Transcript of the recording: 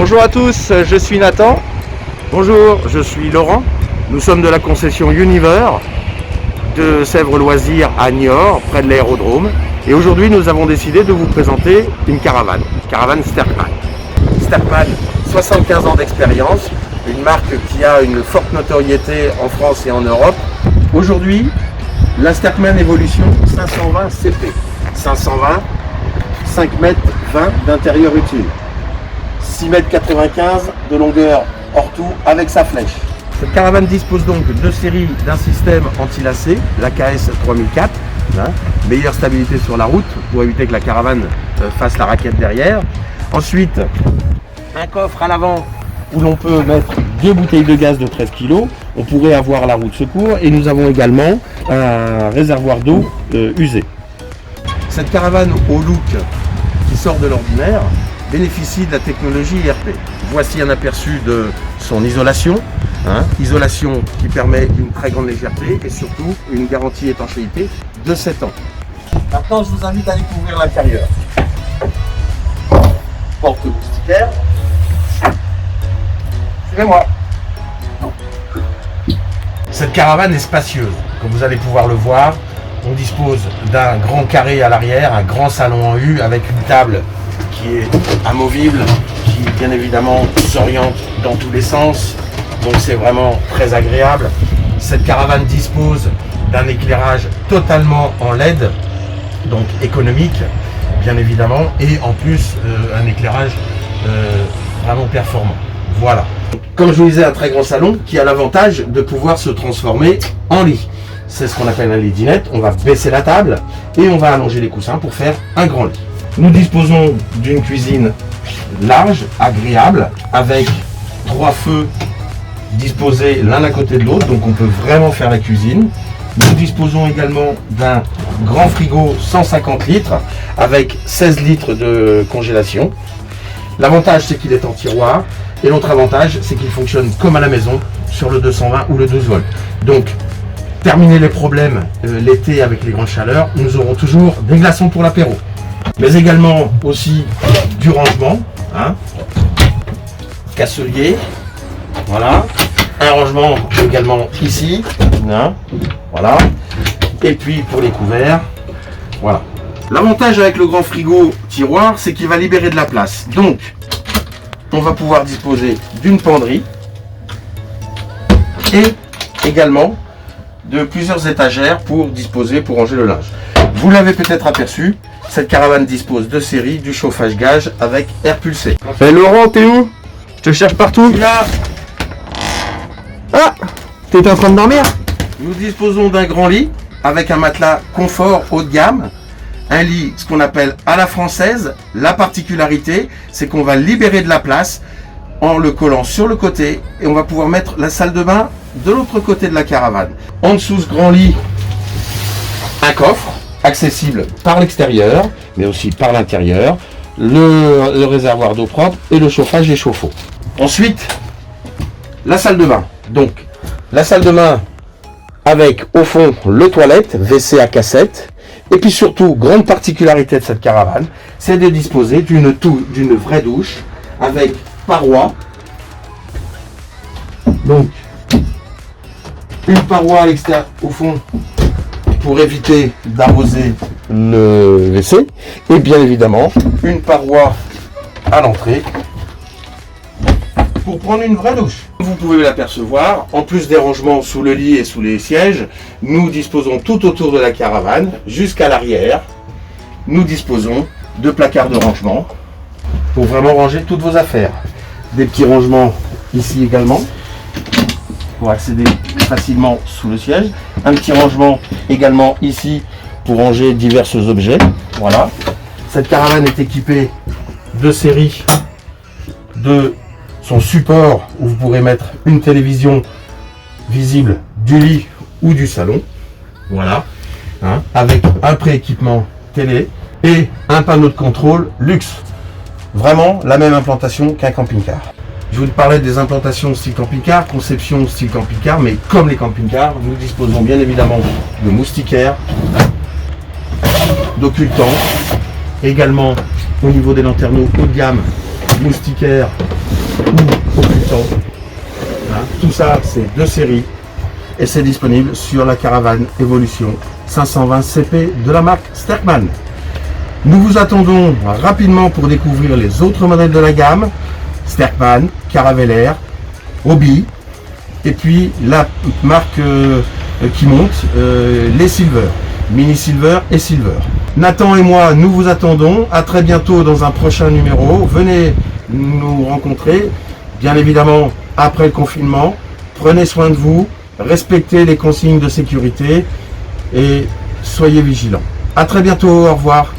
Bonjour à tous, je suis Nathan. Bonjour, je suis Laurent. Nous sommes de la concession Univer de Sèvres Loisirs à Niort, près de l'aérodrome. Et aujourd'hui, nous avons décidé de vous présenter une caravane Sterkman. Sterkman, 75 ans d'expérience, une marque qui a une forte notoriété en France et en Europe. Aujourd'hui, la Sterkman Evolution 520 CP. 520, 5 mètres 20 d'intérieur utile. 6 mètres 95 de longueur hors tout avec sa flèche. Cette caravane dispose donc de deux séries d'un système anti-lacet, l'AKS 3004, meilleure stabilité sur la route pour éviter que la caravane fasse la raquette derrière. Ensuite, un coffre à l'avant où l'on peut mettre 2 bouteilles de gaz de 13 kg. On pourrait avoir la roue de secours et nous avons également un réservoir d'eau usé. Cette caravane au look qui sort de l'ordinaire bénéficie de la technologie IRP. Voici un aperçu de son isolation, isolation qui permet une très grande légèreté et surtout une garantie étanchéité de 7 ans. Maintenant, je vous invite à découvrir l'intérieur. Porte moustiquaire. Suivez-moi. Cette caravane est spacieuse, comme vous allez pouvoir le voir. On dispose d'un grand carré à l'arrière, un grand salon en U avec une table qui est amovible, qui bien évidemment s'oriente dans tous les sens, donc c'est vraiment très agréable. Cette caravane dispose d'un éclairage totalement en LED, donc économique bien évidemment, et en plus un éclairage vraiment performant. Voilà. Comme je vous disais, un très grand salon qui a l'avantage de pouvoir se transformer en lit. C'est ce qu'on appelle un lit dinette. On va baisser la table et on va allonger les coussins pour faire un grand lit. Nous disposons d'une cuisine large, agréable, avec 3 feux disposés l'un à côté de l'autre, donc on peut vraiment faire la cuisine. Nous disposons également d'un grand frigo 150 litres avec 16 litres de congélation. L'avantage, c'est qu'il est en tiroir, et l'autre avantage, c'est qu'il fonctionne comme à la maison sur le 220 ou le 12 volts. Donc, terminer les problèmes l'été avec les grandes chaleurs, nous aurons toujours des glaçons pour l'apéro. Mais également aussi du rangement, casselier, voilà, un rangement également ici, voilà, et puis pour les couverts, voilà. L'avantage avec le grand frigo tiroir, c'est qu'il va libérer de la place. Donc, on va pouvoir disposer d'une penderie et également de plusieurs étagères pour ranger le linge. Vous l'avez peut-être aperçu, cette caravane dispose de série du chauffage gaz avec air pulsé. Hey Laurent, t'es où? Je te cherche partout. Là, Ah, t'es en train de dormir? nous disposons d'un grand lit avec un matelas confort haut de gamme. Un lit, ce qu'on appelle à la française. La particularité, c'est qu'on va libérer de la place en le collant sur le côté et on va pouvoir mettre la salle de bain de l'autre côté de la caravane. En dessous ce grand lit, un coffre accessible par l'extérieur, mais aussi par l'intérieur, le réservoir d'eau propre et le chauffage des chauffe-eau. Ensuite, la salle de bain. Donc, la salle de bain avec au fond le toilette, WC à cassette. Et puis surtout, grande particularité de cette caravane, c'est de disposer d'une vraie douche avec paroi. Donc, une paroi à l'extérieur, au fond, pour éviter d'arroser le WC. Et bien évidemment, une paroi à l'entrée pour prendre une vraie douche. Vous pouvez l'apercevoir, en plus des rangements sous le lit et sous les sièges, nous disposons tout autour de la caravane, jusqu'à l'arrière, nous disposons de placards de rangement pour vraiment ranger toutes vos affaires. Des petits rangements ici également, pour accéder facilement sous le siège. Un petit rangement également ici pour ranger divers objets. Voilà. Cette caravane est équipée de série de son support où vous pourrez mettre une télévision visible du lit ou du salon, voilà, avec un prééquipement télé et un panneau de contrôle luxe. Vraiment la même implantation qu'un camping-car. Je vous parlais des implantations style camping-car, conception style camping-car, mais comme les camping-cars, nous disposons bien évidemment de moustiquaires, d'occultants, également au niveau des lanterneaux haut de gamme, moustiquaires ou au Python. Hein, tout ça, c'est de série et c'est disponible sur la caravane Evolution 520 CP de la marque Sterkman. Nous vous attendons rapidement pour découvrir les autres modèles de la gamme, Sterkman, Caravelair, Hobby, et puis la marque qui monte, les Silver, Mini Silver et Silver. Nathan et moi, nous vous attendons. À très bientôt dans un prochain numéro. Venez nous rencontrer, bien évidemment après le confinement. Prenez soin de vous, respectez les consignes de sécurité et soyez vigilants. À très bientôt, au revoir.